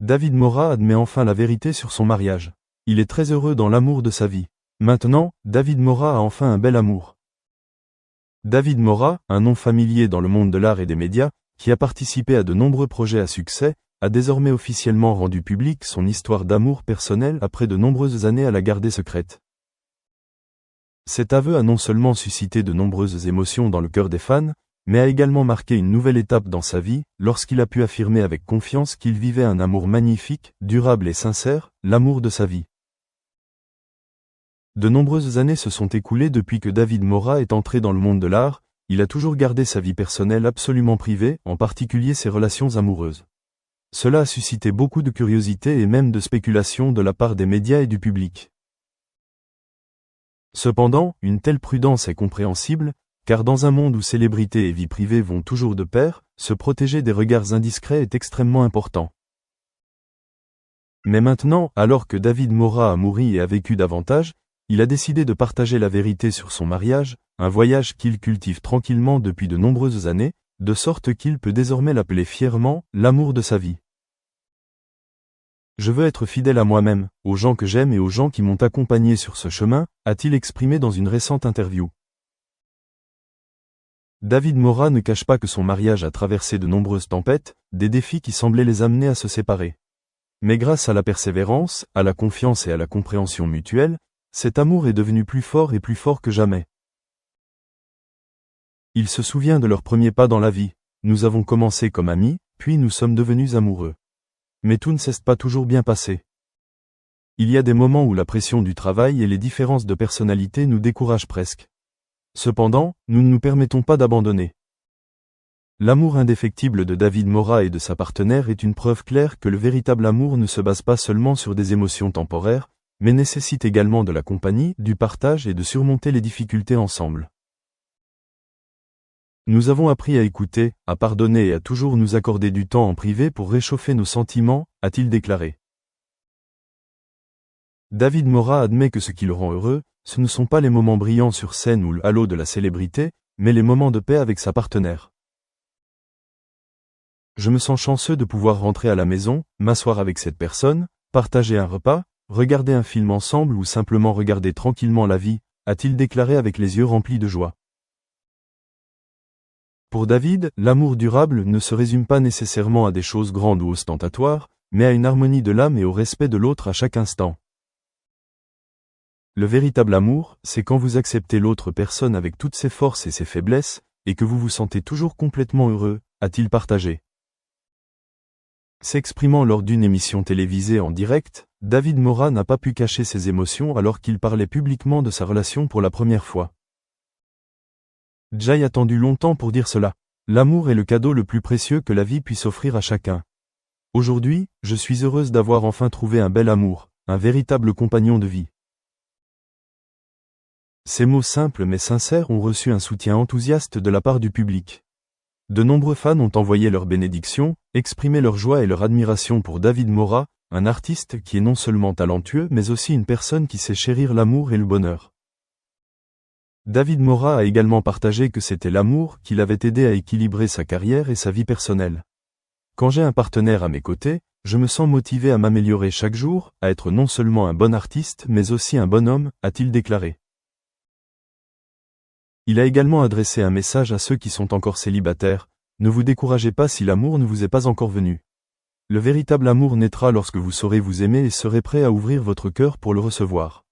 David Mora admet enfin la vérité sur son mariage. Il est très heureux dans l'amour de sa vie. Maintenant, David Mora a enfin un bel amour. David Mora, un nom familier dans le monde de l'art et des médias, qui a participé à de nombreux projets à succès, a désormais officiellement rendu public son histoire d'amour personnel après de nombreuses années à la garder secrète. Cet aveu a non seulement suscité de nombreuses émotions dans le cœur des fans, mais a également marqué une nouvelle étape dans sa vie, lorsqu'il a pu affirmer avec confiance qu'il vivait un amour magnifique, durable et sincère, l'amour de sa vie. De nombreuses années se sont écoulées depuis que David Mora est entré dans le monde de l'art, il a toujours gardé sa vie personnelle absolument privée, en particulier ses relations amoureuses. Cela a suscité beaucoup de curiosité et même de spéculation de la part des médias et du public. Cependant, une telle prudence est compréhensible, car dans un monde où célébrité et vie privée vont toujours de pair, se protéger des regards indiscrets est extrêmement important. Mais maintenant, alors que David Mora a mouru et a vécu davantage, il a décidé de partager la vérité sur son mariage, un voyage qu'il cultive tranquillement depuis de nombreuses années, de sorte qu'il peut désormais l'appeler fièrement « l'amour de sa vie ». Je veux être fidèle à moi-même, aux gens que j'aime et aux gens qui m'ont accompagné sur ce chemin, a-t-il exprimé dans une récente interview. David Mora ne cache pas que son mariage a traversé de nombreuses tempêtes, des défis qui semblaient les amener à se séparer. Mais grâce à la persévérance, à la confiance et à la compréhension mutuelle, cet amour est devenu plus fort et plus fort que jamais. Il se souvient de leurs premiers pas dans la vie. Nous avons commencé comme amis, puis nous sommes devenus amoureux. Mais tout ne s'est pas toujours bien passé. Il y a des moments où la pression du travail et les différences de personnalité nous découragent presque. Cependant, nous ne nous permettons pas d'abandonner. L'amour indéfectible de David Mora et de sa partenaire est une preuve claire que le véritable amour ne se base pas seulement sur des émotions temporaires, mais nécessite également de la compagnie, du partage et de surmonter les difficultés ensemble. Nous avons appris à écouter, à pardonner et à toujours nous accorder du temps en privé pour réchauffer nos sentiments, a-t-il déclaré. David Mora admet que ce qui le rend heureux, ce ne sont pas les moments brillants sur scène ou le halo de la célébrité, mais les moments de paix avec sa partenaire. Je me sens chanceux de pouvoir rentrer à la maison, m'asseoir avec cette personne, partager un repas, regarder un film ensemble ou simplement regarder tranquillement la vie, a-t-il déclaré avec les yeux remplis de joie. Pour David, l'amour durable ne se résume pas nécessairement à des choses grandes ou ostentatoires, mais à une harmonie de l'âme et au respect de l'autre à chaque instant. Le véritable amour, c'est quand vous acceptez l'autre personne avec toutes ses forces et ses faiblesses, et que vous vous sentez toujours complètement heureux, a-t-il partagé. S'exprimant lors d'une émission télévisée en direct, David Mora n'a pas pu cacher ses émotions alors qu'il parlait publiquement de sa relation pour la première fois. J'ai attendu longtemps pour dire cela. L'amour est le cadeau le plus précieux que la vie puisse offrir à chacun. Aujourd'hui, je suis heureuse d'avoir enfin trouvé un bel amour, un véritable compagnon de vie. Ces mots simples mais sincères ont reçu un soutien enthousiaste de la part du public. De nombreux fans ont envoyé leurs bénédictions, exprimé leur joie et leur admiration pour David Mora, un artiste qui est non seulement talentueux mais aussi une personne qui sait chérir l'amour et le bonheur. David Mora a également partagé que c'était l'amour qui l'avait aidé à équilibrer sa carrière et sa vie personnelle. Quand j'ai un partenaire à mes côtés, je me sens motivé à m'améliorer chaque jour, à être non seulement un bon artiste mais aussi un bon homme, a-t-il déclaré. Il a également adressé un message à ceux qui sont encore célibataires, ne vous découragez pas si l'amour ne vous est pas encore venu. Le véritable amour naîtra lorsque vous saurez vous aimer et serez prêt à ouvrir votre cœur pour le recevoir.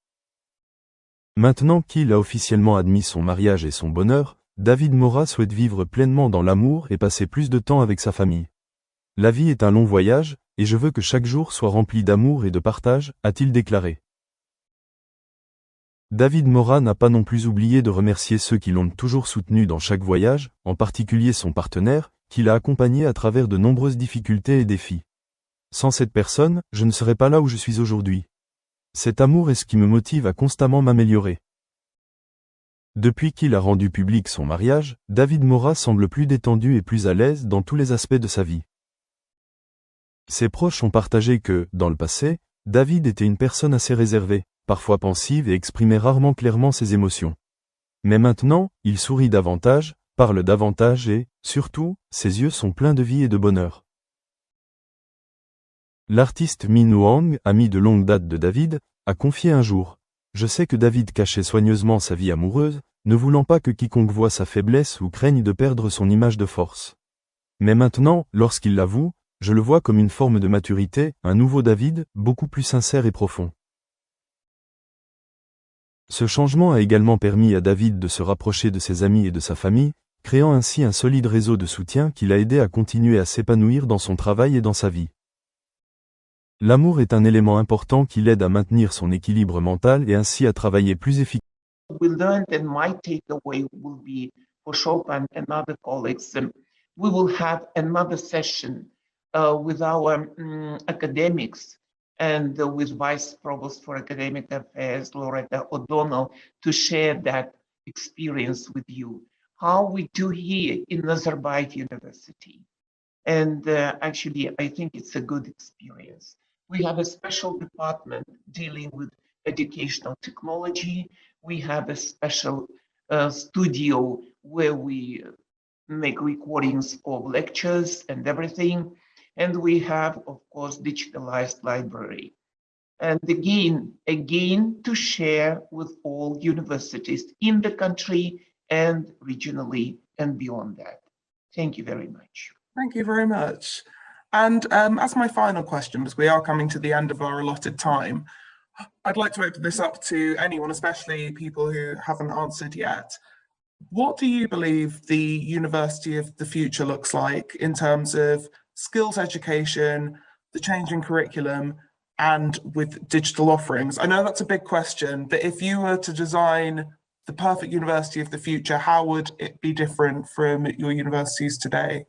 Maintenant qu'il a officiellement admis son mariage et son bonheur, David Mora souhaite vivre pleinement dans l'amour et passer plus de temps avec sa famille. La vie est un long voyage, et je veux que chaque jour soit rempli d'amour et de partage, a-t-il déclaré. David Mora n'a pas non plus oublié de remercier ceux qui l'ont toujours soutenu dans chaque voyage, en particulier son partenaire, qui l'a accompagné à travers de nombreuses difficultés et défis. Sans cette personne, je ne serais pas là où je suis aujourd'hui. Cet amour est ce qui me motive à constamment m'améliorer. Depuis qu'il a rendu public son mariage, David Mora semble plus détendu et plus à l'aise dans tous les aspects de sa vie. Ses proches ont partagé que, dans le passé, David était une personne assez réservée, parfois pensive et exprimait rarement clairement ses émotions. Mais maintenant, il sourit davantage, parle davantage et, surtout, ses yeux sont pleins de vie et de bonheur. L'artiste Min Wang, ami de longue date de David, a confié un jour. Je sais que David cachait soigneusement sa vie amoureuse, ne voulant pas que quiconque voie sa faiblesse ou craigne de perdre son image de force. Mais maintenant, lorsqu'il l'avoue, je le vois comme une forme de maturité, un nouveau David, beaucoup plus sincère et profond. Ce changement a également permis à David de se rapprocher de ses amis et de sa famille, créant ainsi un solide réseau de soutien qui l'a aidé à continuer à s'épanouir dans son travail et dans sa vie. L'amour est un élément important qui l'aide à maintenir son équilibre mental et ainsi à travailler plus efficacement. We learned, and my takeaway will be for Chopin and other colleagues. We will have another session with our academics and with Vice Provost for Academic Affairs, Loretta O'Donnell, to share that experience with you. How we do here in Nazarbayev University. And actually, I think it's a good experience. We have a special department dealing with educational technology. We have a special studio where we make recordings of lectures and everything. And we have, of course, digitalized library. And again, to share with all universities in the country and regionally and beyond that. Thank you very much. Thank you very much. And as my final question, because we are coming to the end of our allotted time, I'd like to open this up to anyone, especially people who haven't answered yet. What do you believe the University of the Future looks like in terms of skills education, the changing curriculum, and with digital offerings? I know that's a big question, but if you were to design the perfect University of the Future, how would it be different from your universities today?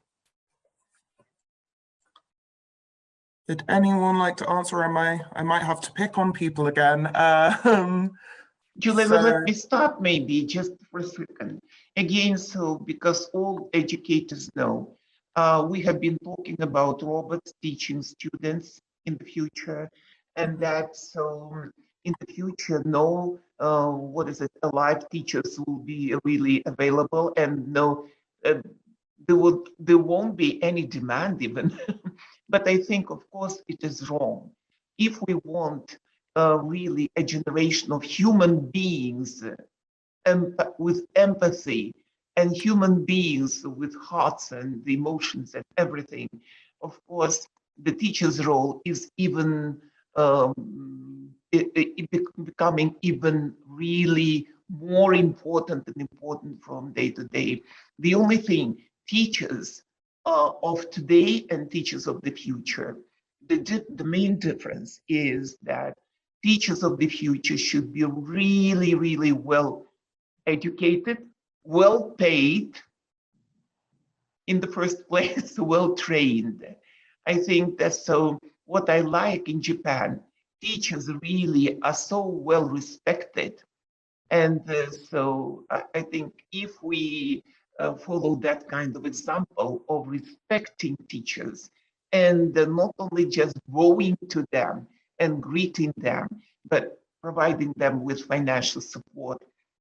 Would anyone like to answer? I might have to pick on people again. Julia, let me start maybe just for a second. Again, so because all educators know, we have been talking about robots teaching students in the future, and that so in the future, no, alive teachers will be really available, and no, there won't be any demand even. But I think, of course, it is wrong. If we want really a generation of human beings with empathy and human beings with hearts and emotions and everything, of course, the teacher's role is even becoming even really more important and important from day to day. The only thing, teachers of today and teachers of the future, the main difference is that teachers of the future should be really, really well educated, well paid, in the first place, well trained. I think that's so what I like in Japan. Teachers really are so well respected. And so I think if we follow that kind of example of respecting teachers and not only just going to them and greeting them, but providing them with financial support